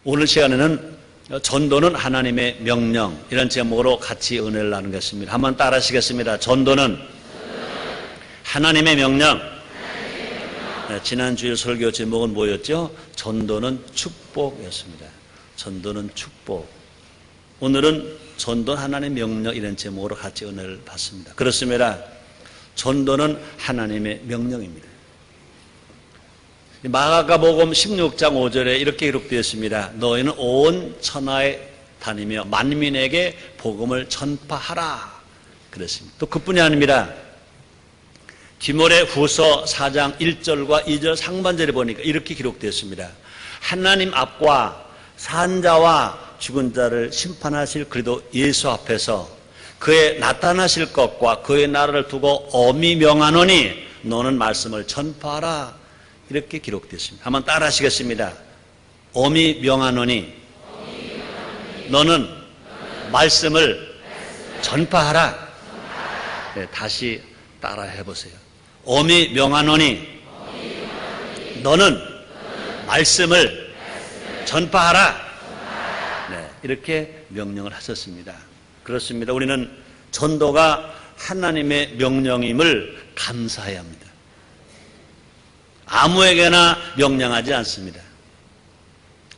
오늘 시간에는 전도는 하나님의 명령, 이런 제목으로 같이 은혜를 나누겠습니다. 한번 따라 하시겠습니다. 전도는 하나님의 명령. 네, 지난주일 설교 제목은 뭐였죠? 전도는 축복이었습니다. 전도는 축복. 오늘은 전도는 하나님의 명령, 이런 제목으로 같이 은혜를 받습니다. 그렇습니다. 전도는 하나님의 명령입니다. 마가복음 16장 5절에 이렇게 기록되어 있습니다. 너희는 온 천하에 다니며 만민에게 복음을 전파하라 그랬습니다. 또 그뿐이 아닙니다. 디모데 후서 4장 1절과 2절 상반절에 보니까 이렇게 기록되어 있습니다. 하나님 앞과 산자와 죽은 자를 심판하실 그리도 예수 앞에서 그의 나타나실 것과 그의 나라를 두고 엄히 명하노니 너는 말씀을 전파하라, 이렇게 기록되었습니다. 한번 따라 하시겠습니다. 엄히 명하노니 너는 말씀을 전파하라. 네, 다시 따라 해보세요. 엄히 명하노니 너는 말씀을 전파하라. 네, 이렇게 명령을 하셨습니다. 그렇습니다. 우리는 전도가 하나님의 명령임을 감사해야 합니다. 아무에게나 명령하지 않습니다.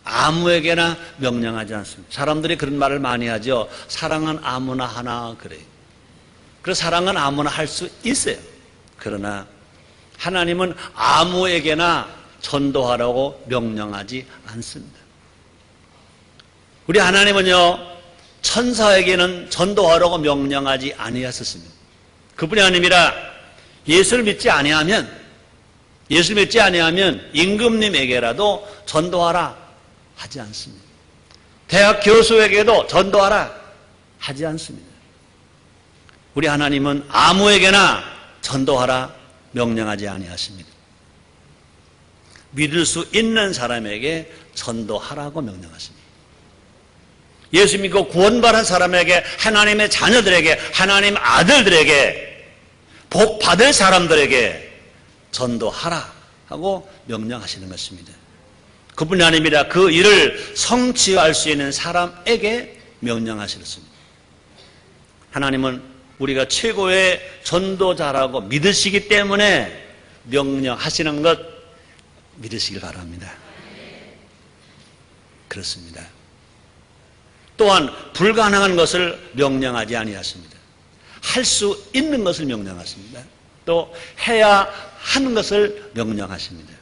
아무에게나 명령하지 않습니다. 사람들이 그런 말을 많이 하죠. 사랑은 아무나 하나 그래요. 그래서 사랑은 아무나 할 수 있어요. 그러나 하나님은 아무에게나 전도하라고 명령하지 않습니다. 우리 하나님은요, 천사에게는 전도하라고 명령하지 아니하셨습니다. 그뿐이 아닙니다. 예수를 믿지 아니하면 임금님에게라도 전도하라 하지 않습니다. 대학 교수에게도 전도하라 하지 않습니다. 우리 하나님은 아무에게나 전도하라 명령하지 아니하십니다. 믿을 수 있는 사람에게 전도하라고 명령하십니다. 예수 믿고 구원받은 사람에게, 하나님의 자녀들에게, 하나님 아들들에게, 복 받을 사람들에게 전도하라 하고 명령하시는 것입니다. 그뿐이 아닙니다. 그 일을 성취할 수 있는 사람에게 명령하셨습니다. 하나님은 우리가 최고의 전도자라고 믿으시기 때문에 명령하시는 것 믿으시길 바랍니다. 그렇습니다. 또한 불가능한 것을 명령하지 아니하십니다. 할 수 있는 것을 명령하십니다. 또 해야 하는 것을 명령하십니다.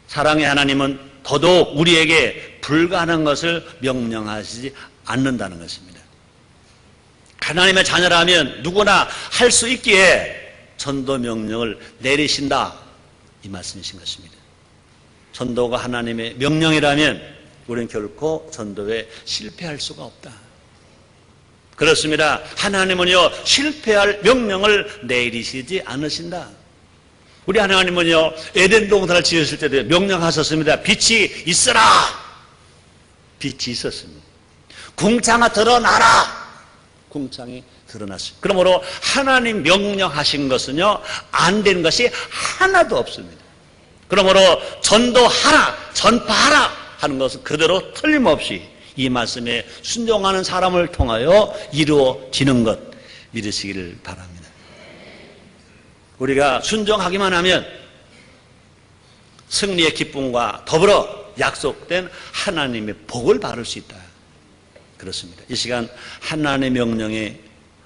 사랑의 하나님은 더더욱 우리에게 불가능한 것을 명령하시지 않는다는 것입니다. 하나님의 자녀라면 누구나 할 수 있기에 전도 명령을 내리신다, 이 말씀이신 것입니다. 전도가 하나님의 명령이라면 우리는 결코 전도에 실패할 수가 없다. 그렇습니다. 하나님은요, 실패할 명령을 내리시지 않으신다. 우리 하나님은요, 에덴 동산을 지으실 때도 명령하셨습니다. 빛이 있어라. 빛이 있었습니다. 궁창아 드러나라. 궁창이 드러났습니다. 그러므로 하나님 명령하신 것은요, 안 된 것이 하나도 없습니다. 그러므로 전도하라, 전파하라 하는 것은 그대로 틀림없이 이 말씀에 순종하는 사람을 통하여 이루어지는 것 믿으시기를 바랍니다. 우리가 순종하기만 하면 승리의 기쁨과 더불어 약속된 하나님의 복을 받을 수 있다. 그렇습니다. 이 시간 하나님의 명령에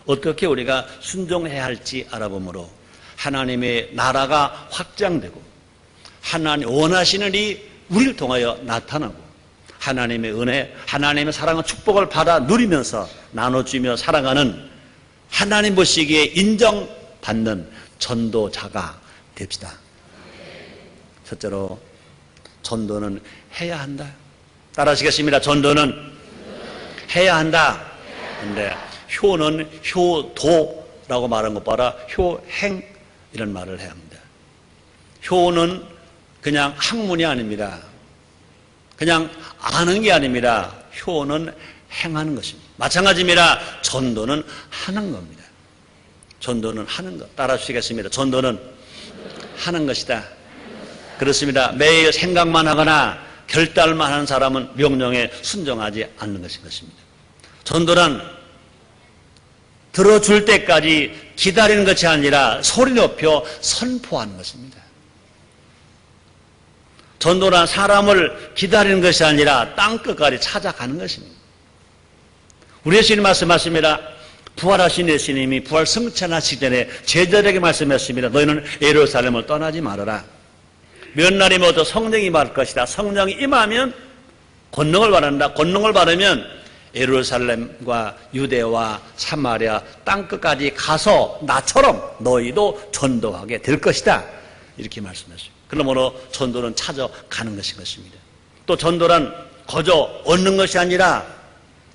어떻게 우리가 순종해야 할지 알아보므로 하나님의 나라가 확장되고 하나님 원하시는 일이 우리를 통하여 나타나고 하나님의 은혜, 하나님의 사랑과 축복을 받아 누리면서 나눠주며 살아가는 하나님 보시기에 인정받는 전도자가 됩시다. 첫째로 전도는 해야 한다. 따라 하시겠습니다. 전도는 해야 한다. 근데 효는 효도라고 말한 것 봐라. 효행 이런 말을 해야 합니다. 효는 그냥 학문이 아닙니다. 그냥 아는 게 아닙니다. 효는 행하는 것입니다. 마찬가지입니다. 전도는 하는 겁니다. 전도는 하는 것. 따라 주시겠습니다. 전도는 하는 것이다. 그렇습니다. 매일 생각만 하거나 결단만 하는 사람은 명령에 순종하지 않는 것입니다. 전도란 들어줄 때까지 기다리는 것이 아니라 소리 높여 선포하는 것입니다. 전도란 사람을 기다리는 것이 아니라 땅끝까지 찾아가는 것입니다. 우리 예수님 말씀하십니다. 부활하신 예수님이 부활 승천하시기 전에 제자들에게 말씀했습니다. 너희는 예루살렘을 떠나지 말아라. 몇 날이 모두 성령이 임할 것이다. 성령이 임하면 권능을 받는다. 권능을 받으면 예루살렘과 유대와 사마리아 땅끝까지 가서 나처럼 너희도 전도하게 될 것이다. 이렇게 말씀했어요. 그러므로 전도는 찾아가는 것입니다. 또 전도란 거저 얻는 것이 아니라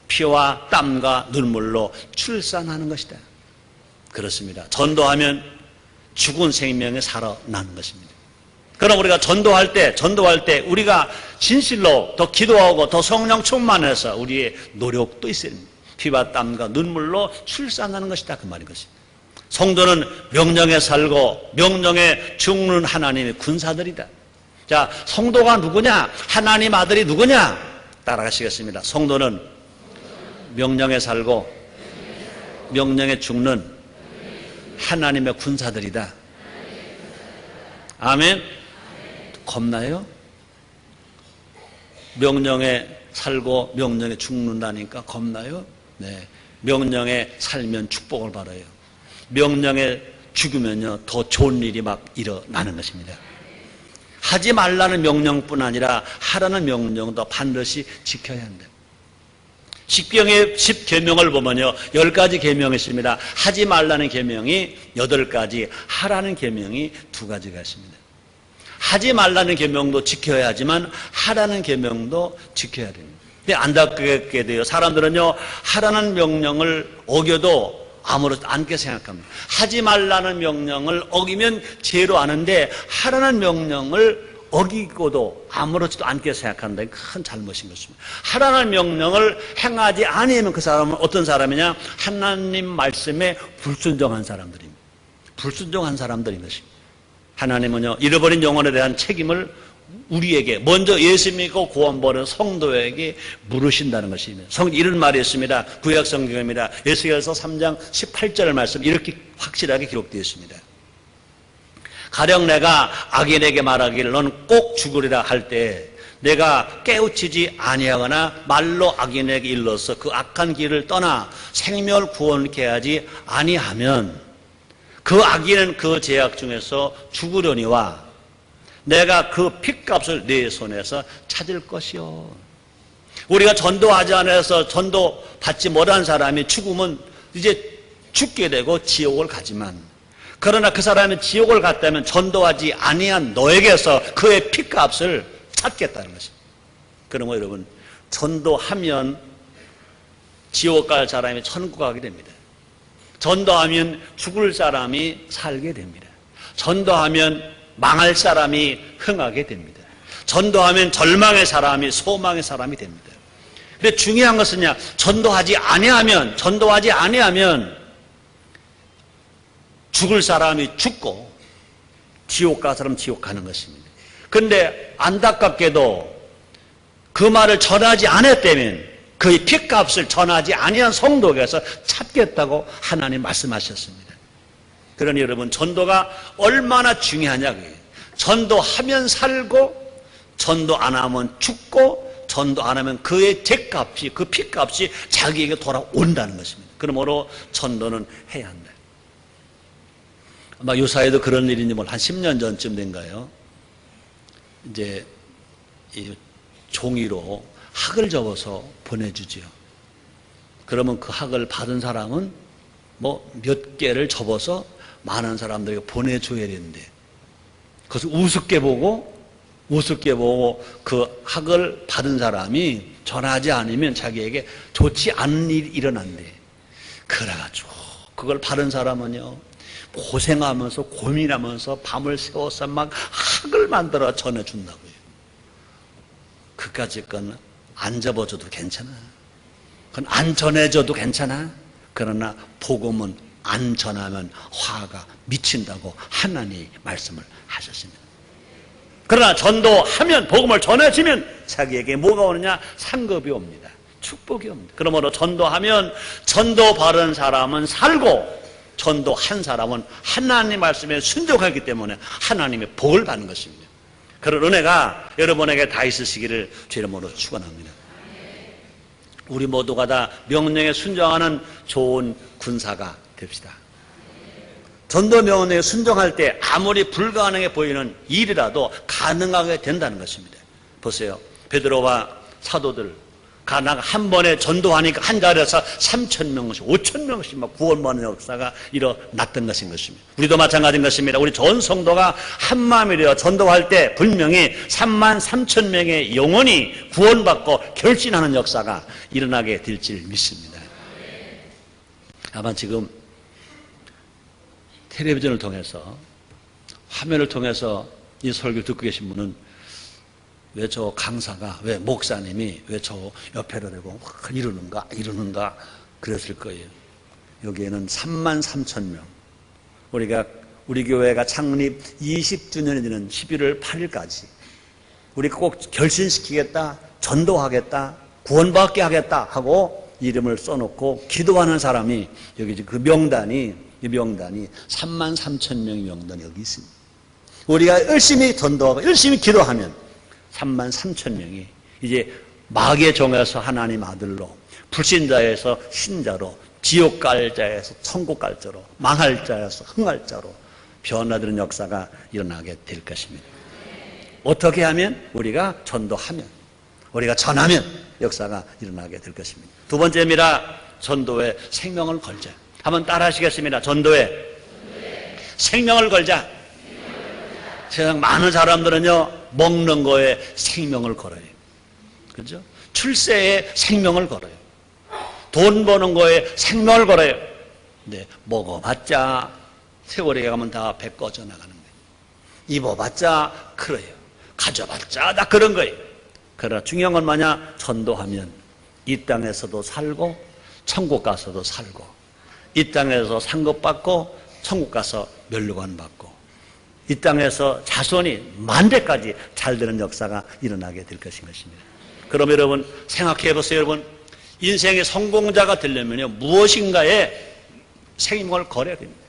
피와 땀과 눈물로 출산하는 것이다. 그렇습니다. 전도하면 죽은 생명이 살아나는 것입니다. 그럼 우리가 전도할 때 우리가 진실로 더 기도하고 더 성령 충만해서 우리의 노력도 있어야 됩니다. 피와 땀과 눈물로 출산하는 것이다. 그 말인 것입니다. 성도는 명령에 살고 명령에 죽는 하나님의 군사들이다. 자, 성도가 누구냐? 하나님 아들이 누구냐? 따라가시겠습니다. 성도는 명령에 살고 명령에 죽는 하나님의 군사들이다. 아멘. 겁나요? 명령에 살고 명령에 죽는다니까 겁나요? 네. 명령에 살면 축복을 받아요. 명령에 죽으면요 더 좋은 일이 막 일어나는 것입니다. 하지 말라는 명령뿐 아니라 하라는 명령도 반드시 지켜야 한다. 십계명의 10계명을 보면요 10가지 계명이 있습니다. 하지 말라는 계명이 8가지, 하라는 계명이 2가지가 있습니다. 하지 말라는 계명도 지켜야 하지만 하라는 계명도 지켜야 됩니다. 근데 안타깝게도요 사람들은요 하라는 명령을 어겨도 아무렇지 않게 생각합니다. 하지 말라는 명령을 어기면 죄로 아는데 하라는 명령을 어기고도 아무렇지도 않게 생각한다. 큰 잘못인 것입니다. 하라는 명령을 행하지 아니하면 그 사람은 어떤 사람이냐? 하나님 말씀에 불순종한 사람들입니다. 불순종한 사람들인 것입니다. 하나님은요 잃어버린 영혼에 대한 책임을 우리에게 먼저 예수 믿고 구원받은 성도에게 물으신다는 것입니다. 이런 말이 있습니다. 구약 성경입니다. 에스겔서 3장 18절 말씀 이렇게 확실하게 기록되어 있습니다. 가령 내가 악인에게 말하기를 너는 꼭 죽으리라 할 때 내가 깨우치지 아니하거나 말로 악인에게 일러서 그 악한 길을 떠나 생명을 구원케 하지 아니하면 그 악인은 그 죄악 중에서 죽으려니와 내가 그 핏값을 내 손에서 찾을 것이요. 우리가 전도하지 않아서 전도 받지 못한 사람이 죽으면 이제 죽게 되고 지옥을 가지만 그러나 그 사람이 지옥을 갔다면 전도하지 아니한 너에게서 그의 핏값을 찾겠다는 것입니다. 그러면 여러분 전도하면 지옥 갈 사람이 천국 가게 됩니다. 전도하면 죽을 사람이 살게 됩니다. 전도하면 망할 사람이 흥하게 됩니다. 전도하면 절망의 사람이 소망의 사람이 됩니다. 근데 중요한 것은요, 전도하지 아니하면 죽을 사람이 죽고 지옥 갈 사람 지옥 가는 것입니다. 그런데 안타깝게도 그 말을 전하지 않았다면 그의 핏값을 전하지 아니한 성도에게서 찾겠다고 하나님 말씀하셨습니다. 그러니 여러분 전도가 얼마나 중요하냐고요. 전도하면 살고 전도 안 하면 죽고 전도 안 하면 그의 죄값이 그 핏값이 자기에게 돌아온다는 것입니다. 그러므로 전도는 해야 한다. 아마 유사에도 그런 일인지 한 10년 전쯤 된가요? 이제 이 종이로 학을 접어서 보내주지요. 그러면 그 학을 받은 사람은 뭐 몇 개를 접어서 많은 사람들에게 보내줘야 되는데 그것을 우습게 보고 그 학을 받은 사람이 전하지 않으면 자기에게 좋지 않은 일이 일어난대. 그래가지고 그걸 받은 사람은요 고생하면서 고민하면서 밤을 새워서 막 학을 만들어 전해준다고요. 그까짓 건 안 접어줘도 괜찮아. 그건 안 전해줘도 괜찮아. 그러나 복음은 안 전하면 화가 미친다고 하나님이 말씀을 하셨습니다. 그러나 전도하면 복음을 전해지면 자기에게 뭐가 오느냐? 상급이 옵니다. 축복이 옵니다. 그러므로 전도하면 전도 바른 사람은 살고 전도한 사람은 하나님 말씀에 순종하기 때문에 하나님의 복을 받는 것입니다. 그런 은혜가 여러분에게 다 있으시기를 주 이름으로 축원합니다. 우리 모두가 다 명령에 순종하는 좋은 군사가 됩시다. 전도 명령에 순종할 때 아무리 불가능해 보이는 일이라도 가능하게 된다는 것입니다. 보세요. 베드로와 사도들 한 번에 전도하니까 한 자리에서 3,000명씩 5,000명씩 막 구원받는 역사가 일어났던 것입니다. 우리도 마찬가지인 것입니다. 우리 전 성도가 한 마음이 되어 전도할 때 분명히 33,000명의 영혼이 구원받고 결신하는 역사가 일어나게 될 줄 믿습니다. 아마 지금 텔레비전을 통해서 화면을 통해서 이 설교를 듣고 계신 분은 왜 저 강사가, 왜 목사님이 왜 저 옆에로 대고 이러는가 그랬을 거예요. 여기에는 33,000명. 우리 교회가 창립 20주년이 되는 11월 8일까지 우리가 꼭 결신시키겠다, 전도하겠다, 구원받게 하겠다 하고 이름을 써놓고 기도하는 사람이 여기 그 명단이 33,000명의 명단이 여기 있습니다. 우리가 열심히 전도하고 열심히 기도하면 33,000명이 이제 마귀의 종에서 하나님 아들로, 불신자에서 신자로, 지옥 갈 자에서 천국 갈 자로, 망할 자에서 흥할 자로 변화되는 역사가 일어나게 될 것입니다. 어떻게 하면? 우리가 전도하면, 우리가 전하면 역사가 일어나게 될 것입니다. 두 번째입니다. 전도에 생명을 걸자. 한번 따라 하시겠습니다. 전도에 생명을 걸자. 세상 많은 사람들은요, 먹는 거에 생명을 걸어요. 그죠? 출세에 생명을 걸어요. 돈 버는 거에 생명을 걸어요. 근데 먹어봤자 세월이 가면 다 배 꺼져 나가는 거예요. 입어봤자 그래요. 가져봤자 다 그런 거예요. 그러나 중요한 건 뭐냐? 전도하면 이 땅에서도 살고 천국 가서도 살고, 이 땅에서 상급받고 천국 가서 멸류관 받고, 이 땅에서 자손이 만대까지 잘 되는 역사가 일어나게 될 것인 것입니다. 그럼 여러분 생각해 보세요. 여러분 인생의 성공자가 되려면요, 무엇인가에 생명을 걸어야 됩니다.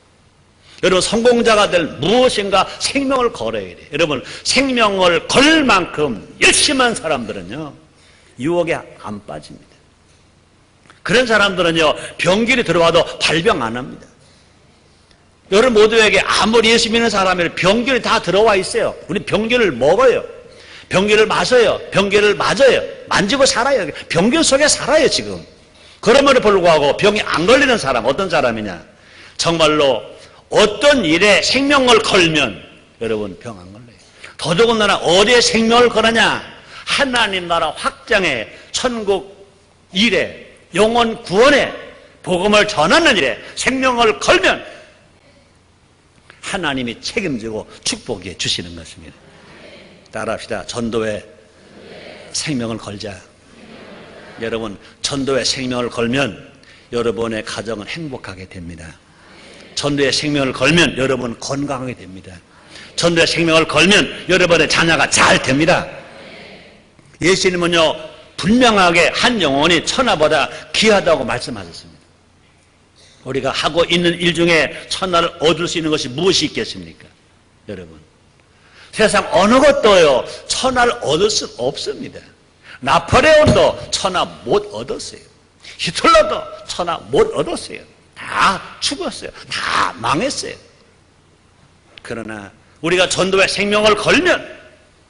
여러분 성공자가 될 무엇인가 생명을 걸어야 돼요. 여러분 생명을 걸 만큼 열심히 한 사람들은요, 유혹에 안 빠집니다. 그런 사람들은요, 병길이 들어와도 발병 안 합니다. 여러분 모두에게 아무리 예수 믿는 사람이라도 병균이 다 들어와 있어요. 우리 병균을 먹어요. 병균을 마셔요. 병균을 맞아요. 만지고 살아요. 병균 속에 살아요 지금. 그럼에도 불구하고 병이 안 걸리는 사람 어떤 사람이냐? 정말로 어떤 일에 생명을 걸면 여러분 병 안 걸려요. 더더군다나 어디에 생명을 걸느냐? 하나님 나라 확장에, 천국 일에, 영혼 구원에, 복음을 전하는 일에 생명을 걸면 하나님이 책임지고 축복해 주시는 것입니다. 따라합시다. 전도에 생명을 걸자. 여러분 전도에 생명을 걸면 여러분의 가정은 행복하게 됩니다. 전도에 생명을 걸면 여러분 건강하게 됩니다. 전도에 생명을 걸면 여러분의 자녀가 잘 됩니다. 예수님은요, 분명하게 한 영혼이 천하보다 귀하다고 말씀하셨습니다. 우리가 하고 있는 일 중에 천하를 얻을 수 있는 것이 무엇이 있겠습니까? 여러분 세상 어느 것도요 천하를 얻을 수 없습니다. 나폴레온도 천하 못 얻었어요. 히틀러도 천하 못 얻었어요. 다 죽었어요. 다 망했어요. 그러나 우리가 전도에 생명을 걸면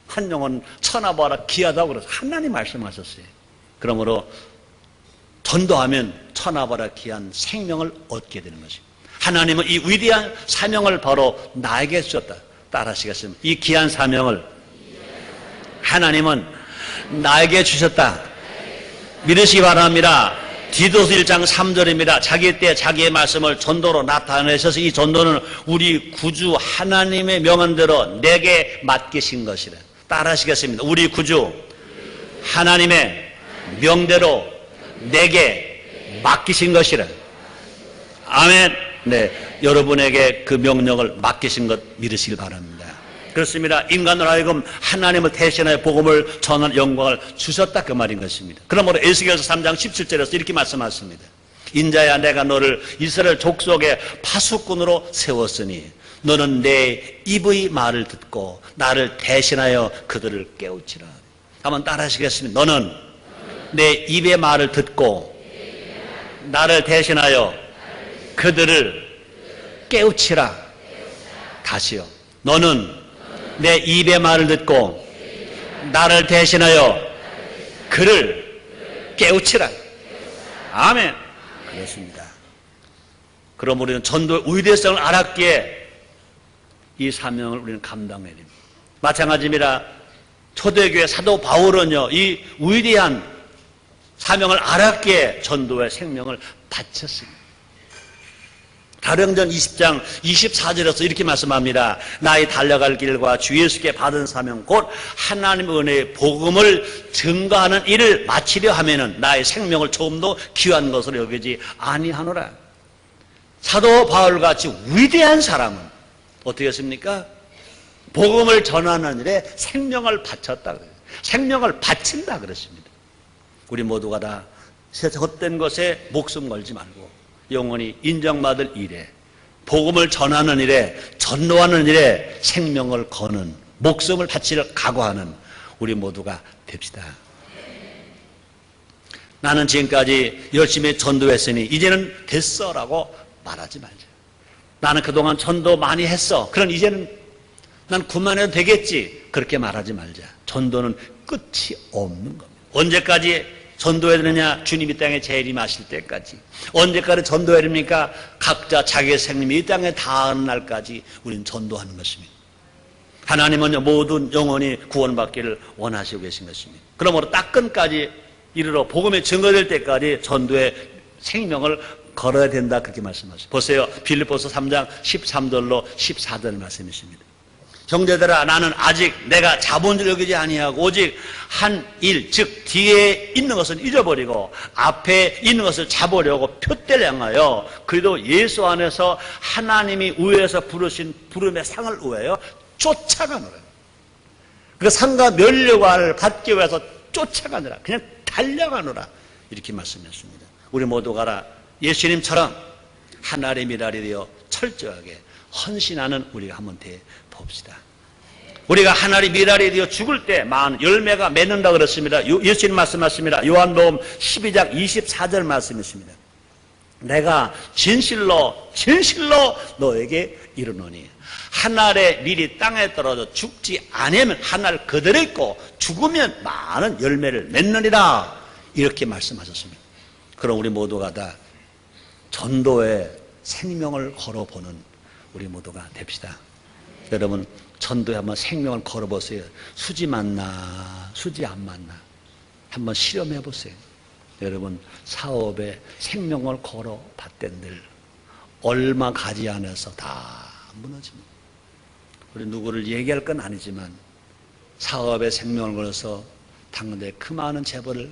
한 영혼 천하보다 귀하다고 그래서 하나님 말씀하셨어요. 그러므로 전도하면 천하보다 귀한 생명을 얻게 되는 것입니다. 하나님은 이 위대한 사명을 바로 나에게 주셨다. 따라하시겠습니다. 이 귀한 사명을 하나님은 나에게 주셨다. 믿으시기 바랍니다. 디도서 1장 3절입니다. 자기 때 자기의 말씀을 전도로 나타내셔서 이 전도는 우리 구주 하나님의 명언대로 내게 맡기신 것이라. 따라하시겠습니다. 우리 구주 하나님의 명대로 내게 맡기신 것이라. 아멘. 네, 여러분에게 그 명령을 맡기신 것 믿으시길 바랍니다. 그렇습니다. 인간으로 하여금 하나님을 대신하여 복음을 전하는 영광을 주셨다 그 말인 것입니다. 그러므로 에스겔서 3장 17절에서 이렇게 말씀하십니다. 인자야 내가 너를 이스라엘 족속의 파수꾼으로 세웠으니 너는 내 입의 말을 듣고 나를 대신하여 그들을 깨우치라. 한번 따라 하시겠습니다. 너는 내 입의 말을 듣고 나를 대신하여 그들을 깨우치라. 다시요. 너는 내 입의 말을 듣고 나를 대신하여 그를 깨우치라. 아멘. 그렇습니다. 그럼 우리는 전도의 위대성을 알았기에 이 사명을 우리는 감당해야 됩니다. 마찬가지입니다. 초대교회 사도 바울은요, 이 위대한 사명을 알았기에 전도의 생명을 바쳤습니다. 사도행전 20장 24절에서 이렇게 말씀합니다. 나의 달려갈 길과 주 예수께 받은 사명 곧 하나님의 은혜의 복음을 증거하는 일을 마치려 하면은 나의 생명을 조금도 귀한 것으로 여기지 아니하노라. 사도 바울같이 위대한 사람은 어떻게 했습니까? 복음을 전하는 일에 생명을 바쳤다 그래요. 생명을 바친다 그랬습니다. 우리 모두가 다 헛된 것에 목숨 걸지 말고 영원히 인정받을 일에, 복음을 전하는 일에, 전도하는 일에 생명을 거는, 목숨을 바치려 각오하는 우리 모두가 됩시다. 나는 지금까지 열심히 전도했으니 이제는 됐어라고 말하지 말자. 나는 그동안 전도 많이 했어. 그럼 이제는 난 그만해도 되겠지. 그렇게 말하지 말자. 전도는 끝이 없는 겁니다. 언제까지 전도해야 되느냐? 주님이 땅에 재림하실 때까지. 언제까지 계셔야 됩니까? 각자 자기의 생명이 이 땅에 닿은 날까지 우리는 전도하는 것입니다. 하나님은 모든 영혼이 구원받기를 원하시고 계신 것입니다. 그러므로 딱 끝까지 이르러 복음이 증거될 때까지 전도의 생명을 걸어야 된다 그렇게 말씀하셨어요. 보세요. 빌립보서 3장 13절로 14절 말씀이십니다. 형제들아 나는 아직 내가 자본줄 여기지 아니하고 오직 한 일 즉 뒤에 있는 것은 잊어버리고 앞에 있는 것을 잡으려고 표대를 향하여 그래도 예수 안에서 하나님이 우에서 부르신 부름의 상을 우에요 쫓아가노라. 그 상과 면류관을 받기 위해서 쫓아가느라 그냥 달려가노라 이렇게 말씀했습니다. 우리 모두가 예수님처럼 하나님의 미랄이 되어 철저하게 헌신하는 우리가 한번 돼 봅시다. 우리가 하나님의 미랄이 되어 죽을 때 많은 열매가 맺는다 그랬습니다. 예수님 말씀하십니다. 요한복음 12장 24절 말씀이십니다. 내가 진실로 너에게 이르노니 한 알의 밀이 땅에 떨어져 죽지 아니하면 한 알 그대로 있고 죽으면 많은 열매를 맺느니라 이렇게 말씀하셨습니다. 그럼 우리 모두가 다 전도에 생명을 걸어보는 우리 모두가 됩시다. 여러분 전도에 한번 생명을 걸어보세요. 수지 만나 수지 안 만나 한번 실험해 보세요. 여러분 사업에 생명을 걸어 봤던들 얼마 가지 않아서 다 무너집니다. 우리 누구를 얘기할 건 아니지만 사업에 생명을 걸어서 당근에 그 많은 재벌을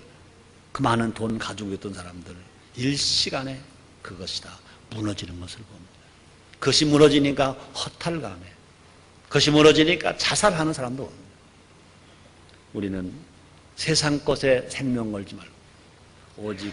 그 많은 돈 가지고 있던 사람들 일시간에 그것이 다 무너지는 것을 봅니다. 그것이 무너지니까 허탈감에 그것이 무너지니까 자살하는 사람도 옵니다. 우리는 세상 것에 생명 걸지 말고 오직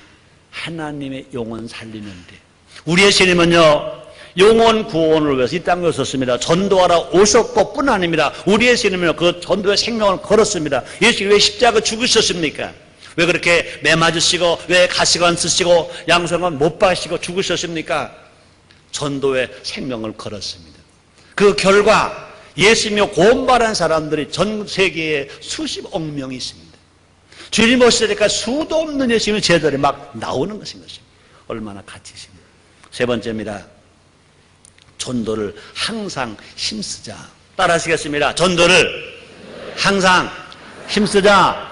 하나님의 영혼 살리는데 우리의 주님은요 영혼 구원을 위해서 이 땅에 오셨습니다. 전도하러 오셨고 뿐 아닙니다. 우리의 주님은요 그 전도의 생명을 걸었습니다. 예수님이 왜 십자가 죽으셨습니까? 왜 그렇게 매 맞으시고 왜 가시관 쓰시고 양성관 못 박으시고 죽으셨습니까? 전도의 생명을 걸었습니다. 그 결과 예수님이 구원받은 사람들이 전 세계에 수십억 명이 있습니다. 주님 오실 때까지 수도 없는 예수님의 제자들이 막 나오는 것인 것입니다. 얼마나 가치 있습니다. 세 번째입니다. 전도를 항상 힘쓰자. 따라 하시겠습니다. 전도를 항상 힘쓰자.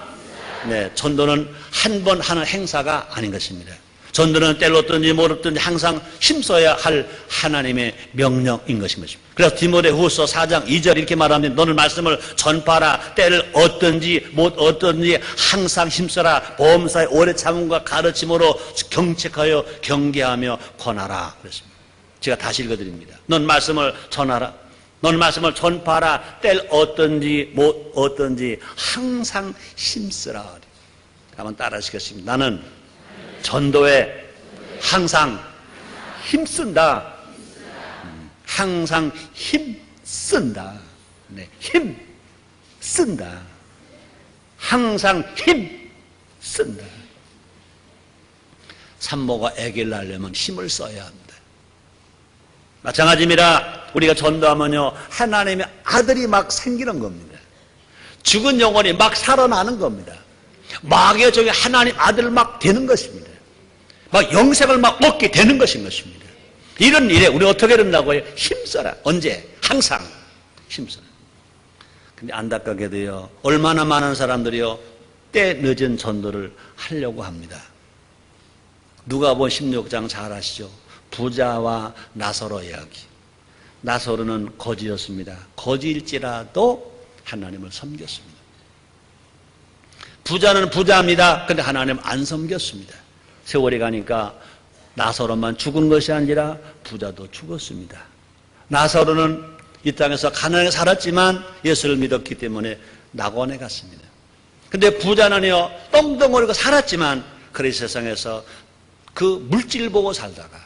네, 전도는 한 번 하는 행사가 아닌 것입니다. 전도는 때로든지 모르든지 항상 힘써야 할 하나님의 명령인 것입니다. 그래서 디모데후서 4장 2절 이렇게 말합니다. 너는 말씀을 전파하라. 때를 얻든지 못 얻든지 항상 힘써라. 보험사의 오래 참음과 가르침으로 경책하여 경계하며 권하라. 그랬습니다. 제가 다시 읽어드립니다. 넌 말씀을 전하라. 너는 말씀을 전파하라. 때 어떤지 못 어떤지 항상 힘쓰라. 한번 따라하시겠습니다. 나는 전도에 항상 힘쓴다. 항상 힘쓴다. 네, 힘쓴다. 항상 힘쓴다. 산모가 아기를 낳으려면 힘을 써야 합니다. 마찬가지입니다. 우리가 전도하면요, 하나님의 아들이 막 생기는 겁니다. 죽은 영혼이 막 살아나는 겁니다. 마귀의 종이 하나님 아들을 막 되는 것입니다. 막 영생을 막 얻게 되는 것입니다. 이런 일에 우리 어떻게 된다고요? 힘써라. 언제? 항상 힘써라. 근데 안타깝게도요, 얼마나 많은 사람들이요, 때 늦은 전도를 하려고 합니다. 누가복음 16장 잘 아시죠? 부자와 나사로 이야기. 나사로는 거지였습니다. 거지일지라도 하나님을 섬겼습니다. 부자는 부자입니다. 그런데 하나님 안 섬겼습니다. 세월이 가니까 나사로만 죽은 것이 아니라 부자도 죽었습니다. 나사로는 이 땅에서 가난하게 살았지만 예수를 믿었기 때문에 낙원에 갔습니다. 그런데 부자는요, 떵떵거리고 살았지만 그래 세상에서 그 물질 보고 살다가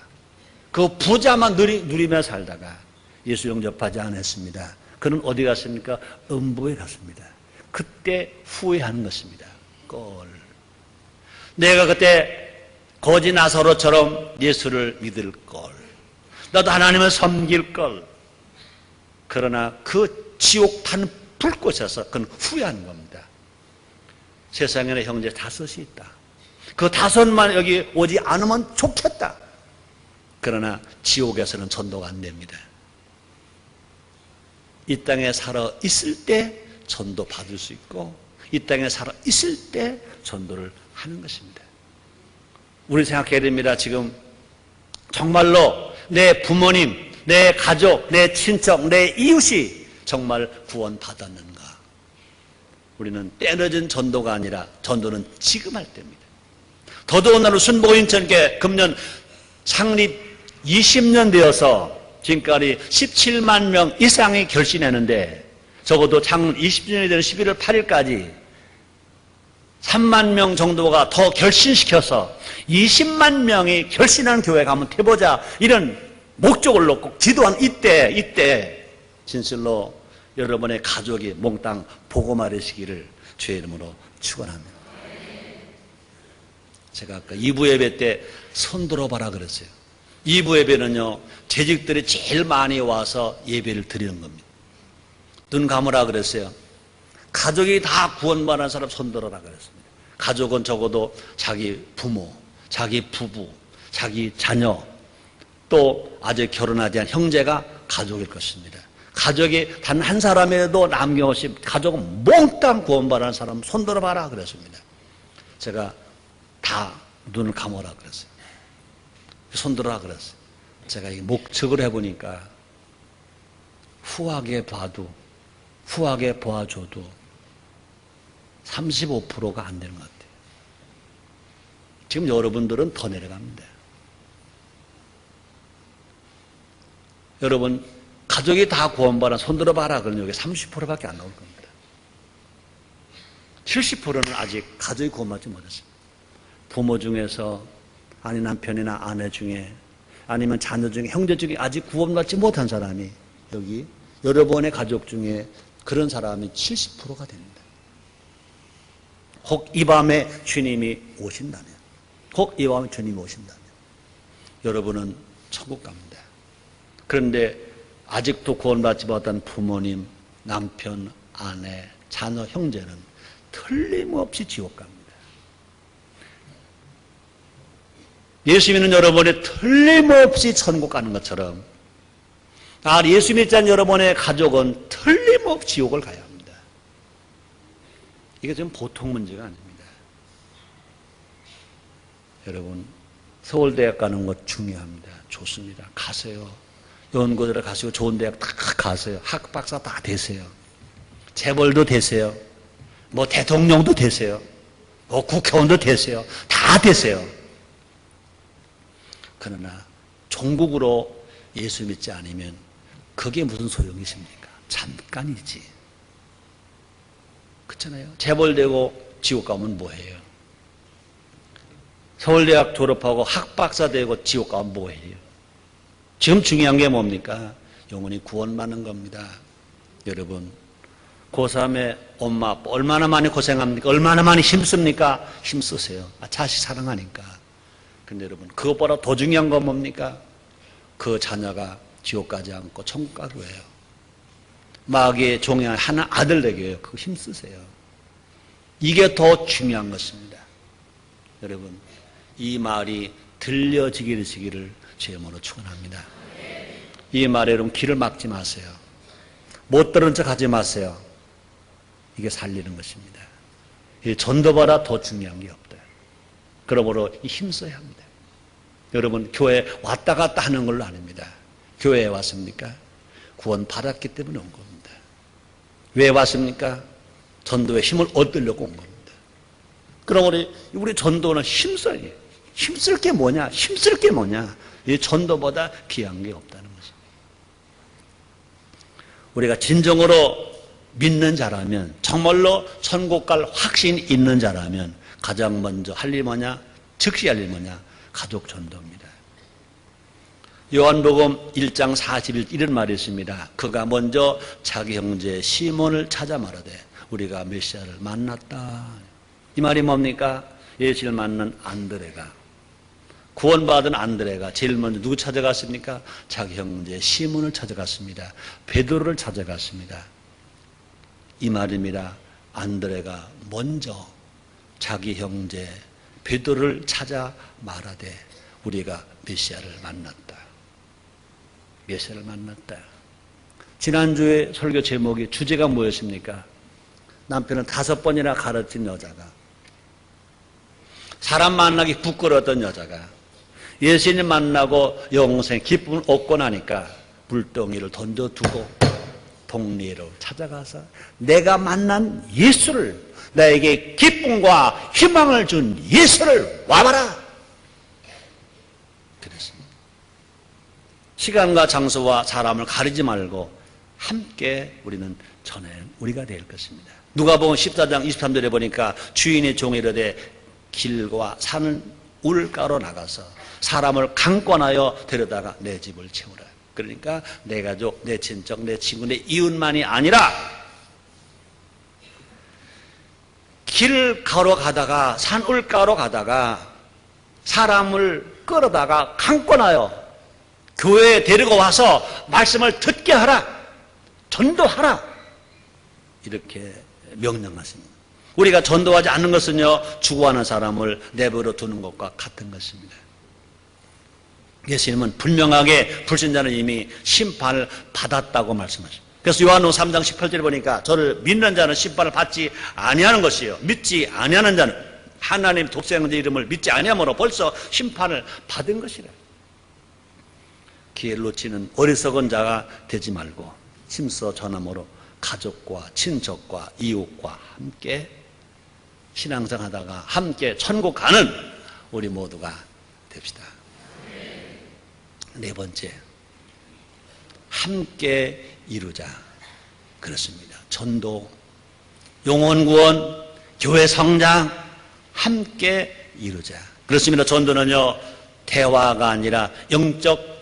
그 부자만 누리며 살다가 예수 영접하지 않았습니다. 그는 어디 갔습니까? 음부에 갔습니다. 그때 후회하는 것입니다. 내가 그때 거지 나사로처럼 예수를 믿을 걸, 나도 하나님을 섬길 걸. 그러나 그 지옥 타는 불꽃에서 그는 후회하는 겁니다. 세상에는 형제 5이 있다. 그 5만 여기 오지 않으면 좋겠다. 그러나 지옥에서는 전도가 안 됩니다. 이 땅에 살아 있을 때 전도 받을 수 있고, 이 땅에 살아 있을 때 전도를 하는 것입니다. 우리 생각해야 됩니다. 지금 정말로 내 부모님, 내 가족, 내 친척, 내 이웃이 정말 구원받았는가? 우리는 때늦은 전도가 아니라 전도는 지금 할 때입니다. 더더군다나 순복음인천교회 금년 창립 20년 되어서 지금까지 17만 명 이상이 결신했는데, 적어도 창립 20주년이 되는 11월 8일까지 3만 명 정도가 더 결신시켜서 20만 명이 결신하는 교회 가면 해보자, 이런 목적을 놓고 지도한 이때 진실로 여러분의 가족이 몽땅 복음 말하시기를 주의 이름으로 축원합니다. 제가 아까 2부 예배 때 손 들어봐라 그랬어요. 2부 예배는요, 재직들이 제일 많이 와서 예배를 드리는 겁니다. 눈 감으라 그랬어요. 가족이 다 구원받은 사람 손 들어라 그랬습니다. 가족은 적어도 자기 부모, 자기 부부, 자기 자녀, 또 아직 결혼하지 않은 형제가 가족일 것입니다. 가족이 단 한 사람이라도 남김없이 가족은 몽땅 구원받은 사람 손 들어봐라 그랬습니다. 제가 다 눈을 감아라 그랬어요. 손 들어라 그랬어요. 제가 이 목측을 해보니까 후하게 보아줘도 35%가 안 되는 것 같아요. 지금 여러분들은 더 내려갑니다. 여러분, 가족이 다 구원받아 손 들어봐라 그러면 여기 30%밖에 안 나올 겁니다. 70%는 아직 가족이 구원받지 못했습니다. 부모 중에서, 아니 남편이나 아내 중에, 아니면 자녀 중에, 형제 중에 아직 구원받지 못한 사람이 여기 여러분의 가족 중에 그런 사람이 70%가 됩니다. 혹 이 밤에 주님이 오신다면, 여러분은 천국 갑니다. 그런데 아직도 구원받지 못한 부모님, 남편, 아내, 자녀, 형제는 틀림없이 지옥 갑니다. 예수 믿는 여러분이 틀림없이 천국 가는 것처럼, 예수 믿지 않는 여러분의 가족은 틀림없이 지옥을 가야 합니다. 이게 좀 보통 문제가 아닙니다. 여러분, 서울대학 가는 것 중요합니다. 좋습니다. 가세요. 연구대로 가시고 좋은 대학 다 가세요. 학박사 다 되세요. 재벌도 되세요. 뭐 대통령도 되세요. 뭐 국회의원도 되세요. 다 되세요. 그러나 종국으로 예수 믿지 않으면 그게 무슨 소용이 있습니까? 잠깐이지. 그렇잖아요. 재벌되고 지옥 가면 뭐해요? 서울대학 졸업하고 학박사 되고 지옥 가면 뭐해요? 지금 중요한 게 뭡니까? 영혼이 구원받는 겁니다. 여러분, 고3의 엄마 아빠 얼마나 많이 고생합니까? 얼마나 많이 힘씁니까? 힘쓰세요. 자식 사랑하니까. 근데 여러분, 그것보다 더 중요한 건 뭡니까? 그 자녀가 지옥 가지 않고 천국 가고 해요. 마귀의 종이 하나 아들 되게요. 그거 힘쓰세요. 이게 더 중요한 것입니다. 여러분, 이 말이 들려지기를 주의 이름으로 축원합니다. 이 말에 여러분 귀를 막지 마세요. 못 들은 척 하지 마세요. 이게 살리는 것입니다. 이 전도보다 더 중요한 게 없다. 그러므로 힘써야 합니다. 여러분, 교회 왔다 갔다 하는 걸로 아닙니다. 교회에 왔습니까? 구원 받았기 때문에 온 겁니다. 왜 왔습니까? 전도의 힘을 얻으려고 온 겁니다. 그럼 우리 전도는 힘써야 해요. 힘쓸 게 뭐냐? 힘쓸 게 뭐냐? 이 전도보다 귀한 게 없다는 것입니다. 우리가 진정으로 믿는 자라면, 정말로 천국 갈 확신이 있는 자라면 가장 먼저 할 일 뭐냐? 즉시 할 일 뭐냐? 가족 전도입니다. 요한복음 1장 41 이런 말이 있습니다. 그가 먼저 자기 형제 시몬을 찾아 말하되 우리가 메시아를 만났다. 이 말이 뭡니까? 예수를 만난 안드레가, 구원받은 안드레가 제일 먼저 누구 찾아갔습니까? 자기 형제 시몬을 찾아갔습니다. 베드로를 찾아갔습니다. 이 말입니다. 안드레가 먼저 자기 형제 베드로를 찾아 말하되 우리가 메시아를 만났다. 메시아를 만났다. 지난주에 설교 제목이 주제가 뭐였습니까? 남편은 5번이나 가르친 여자가, 사람 만나기 부끄러웠던 여자가 예수님 만나고 영생 기쁨을 얻고 나니까 물동이를 던져두고 동리로 찾아가서 내가 만난 예수를, 나에게 기쁨과 희망을 준 예수를 와봐라. 그랬습니다. 시간과 장소와 사람을 가리지 말고 함께 우리는 전하는 우리가 될 것입니다. 누가복음 14장 23절에 보니까 주인의 종이 이르되 길과 산을 울가로 나가서 사람을 강권하여 데려다가 내 집을 채우라. 그러니까 내 가족, 내 친척, 내 친구, 내 이웃만이 아니라 길 가로 가다가 산 울가로 가다가 사람을 끌어다가 강권하여 교회에 데리고 와서 말씀을 듣게 하라, 전도하라, 이렇게 명령하십니다. 우리가 전도하지 않는 것은요, 죽어가는 사람을 내버려 두는 것과 같은 것입니다. 예수님은 분명하게 불신자는 이미 심판을 받았다고 말씀하십니다. 그래서 요한복음 3장 18절에 보니까 저를 믿는 자는 심판을 받지 아니하는 것이요, 믿지 아니하는 자는 하나님 독생자 이름을 믿지 아니함으로 벌써 심판을 받은 것이라. 기회를 놓치는 어리석은 자가 되지 말고 힘써 전함으로 가족과 친척과 이웃과 함께 신앙생활하다가 함께 천국 가는 우리 모두가 됩시다. 네 번째, 함께 이루자. 그렇습니다. 전도, 영혼구원, 교회 성장 함께 이루자. 그렇습니다. 전도는요, 대화가 아니라 영적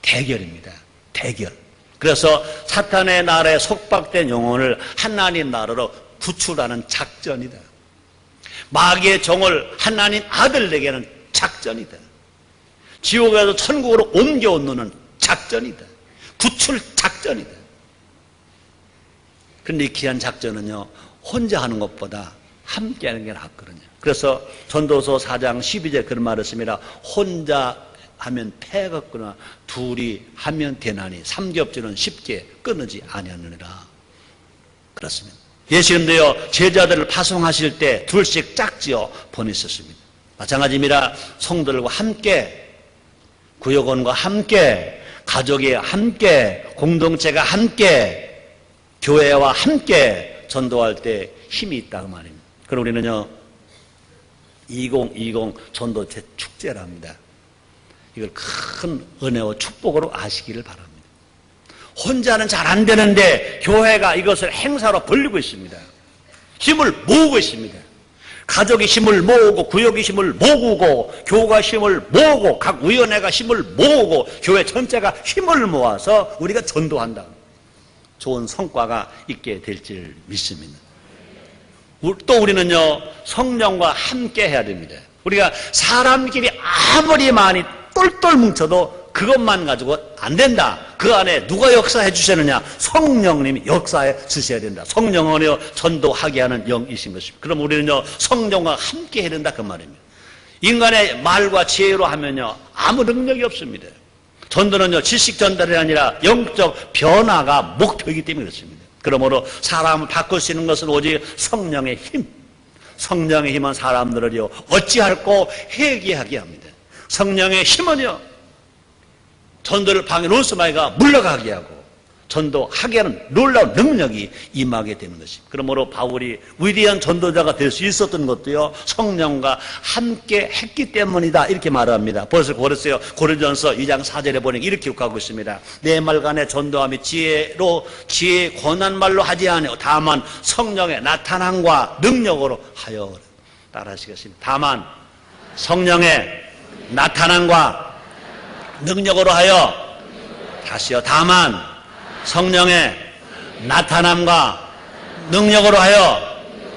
대결입니다. 대결. 그래서 사탄의 나라에 속박된 영혼을 하나님 나라로 구출하는 작전이다. 마귀의 종을 하나님 아들에게는 작전이다. 지옥에서 천국으로 옮겨오는 작전이다. 구출 작전이다. 그런데 이 귀한 작전은요, 혼자 하는 것보다 함께 하는 게 낫거든요. 그래서 전도서 4장 12절 그런 말을 했습니다. 혼자 하면 패가 없거나 둘이 하면 되나니 삼겹살은 쉽게 끊어지 아니하느니라. 그렇습니다. 예수님도요, 제자들을 파송하실 때 둘씩 짝지어 보내셨습니다. 마찬가지입니다. 성도들과 함께, 구역원과 함께, 가족이 함께, 공동체가 함께, 교회와 함께 전도할 때 힘이 있다고 말입니다. 그럼 우리는요, 2020 전도체 축제랍니다. 이걸 큰 은혜와 축복으로 아시기를 바랍니다. 혼자는 잘 안 되는데 교회가 이것을 행사로 벌리고 있습니다. 힘을 모으고 있습니다. 가족이 힘을 모으고 구역이 힘을 모으고 교가 힘을 모으고 각 위원회가 힘을 모으고 교회 전체가 힘을 모아서 우리가 전도한다. 좋은 성과가 있게 될 줄 믿습니다. 또 우리는요, 성령과 함께 해야 됩니다. 우리가 사람끼리 아무리 많이 똘똘 뭉쳐도 그것만 가지고 안 된다. 그 안에 누가 역사해 주시느냐? 성령님이 역사해 주셔야 된다. 성령은요, 전도하게 하는 영이신 것입니다. 그럼 우리는요, 성령과 함께 해야 된다. 그 말입니다. 인간의 말과 지혜로 하면요, 아무 능력이 없습니다. 전도는요, 지식 전달이 아니라 영적 변화가 목표이기 때문에 그렇습니다. 그러므로 사람을 바꿀 수 있는 것은 오직 성령의 힘. 성령의 힘은 사람들을요, 어찌할꼬 회개하게 합니다. 성령의 힘은요, 전도를 방해 논스마이가 물러가게 하고 전도하게 하는 놀라운 능력이 임하게 되는 것입니다. 그러므로 바울이 위대한 전도자가 될 수 있었던 것도요, 성령과 함께 했기 때문이다. 이렇게 말합니다. 벌써 그랬어요. 고린도전서 2장 4절에 보니 이렇게 기록하고 있습니다. 내 말간에 전도함이 지혜의 권한 말로 하지 아니하고 다만 성령의 나타남과 능력으로 하여. 따라하시겠습니다. 다만 성령의 나타남과 능력으로 하여. 다시요. 다만 성령의 나타남과 능력으로 하여.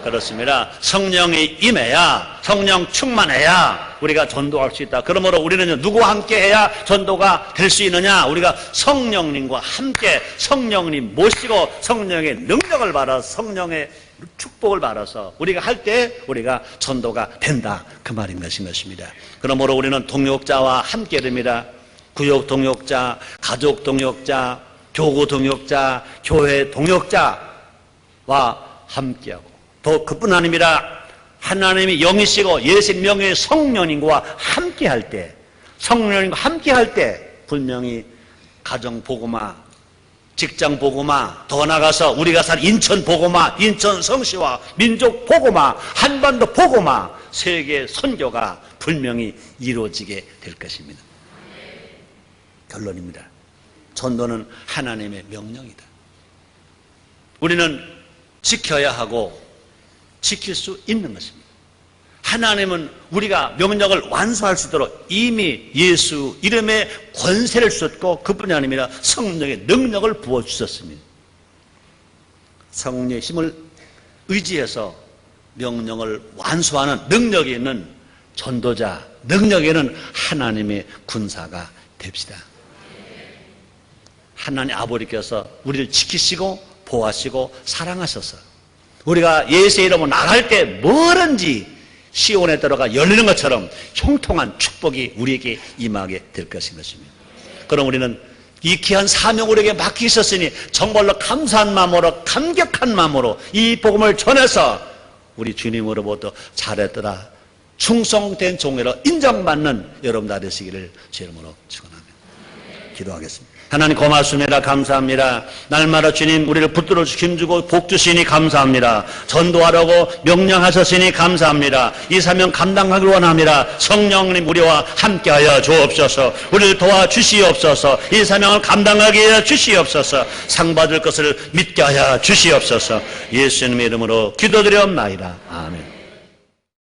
그렇습니다. 성령이 임해야, 성령 충만해야 우리가 전도할 수 있다. 그러므로 우리는 누구와 함께 해야 전도가 될 수 있느냐? 우리가 성령님과 함께 성령님 모시고 성령의 능력을 받아서 성령의 축복을 받아서 우리가 할 때 우리가 전도가 된다. 그 말인 것입니다. 그러므로 우리는 동역자와 함께 됩니다. 구역 동역자, 가족 동역자, 교구 동역자, 교회 동역자와 함께하고, 더 그뿐 아닙니다. 하나님이 영이시고 예수님 명의 성령님과 함께할 때, 성령님과 함께할 때 분명히 가정 복음화, 직장 복음화, 더 나가서 우리가 살 인천 복음화, 인천 성시와 민족 복음화, 한반도 복음화, 세계 선교가 분명히 이루어지게 될 것입니다. 결론입니다. 전도는 하나님의 명령이다. 우리는 지켜야 하고 지킬 수 있는 것입니다. 하나님은 우리가 명령을 완수할 수 있도록 이미 예수 이름의 권세를 주셨고, 그뿐이 아니라 성령의 능력을 부어주셨습니다. 성령의 힘을 의지해서 명령을 완수하는 능력이 있는 전도자, 능력이 있는 하나님의 군사가 됩시다. 하나님 아버지께서 우리를 지키시고 보호하시고 사랑하셔서 우리가 예수의 이름으로 나갈 때 뭐든지 시온에 들어가 열리는 것처럼 형통한 축복이 우리에게 임하게 될 것입니다. 그럼 우리는 이 귀한 사명 우리에게 맡기셨으니 정말로 감사한 마음으로, 감격한 마음으로 이 복음을 전해서 우리 주님으로부터 잘했더라, 충성된 종으로 인정받는 여러분 다 되시기를 제 이름으로 축원합니다. 기도하겠습니다. 하나님 고맙습니다. 감사합니다. 날마다 주님 우리를 붙들어 힘주고 복 주시니 감사합니다. 전도하라고 명령하셨으니 감사합니다. 이 사명 감당하길 원합니다. 성령님 우리와 함께하여 주옵소서. 우리를 도와주시옵소서. 이 사명을 감당하게 해 주시옵소서. 상 받을 것을 믿게 하여 주시옵소서. 예수님의 이름으로 기도드리옵나이다. 아멘.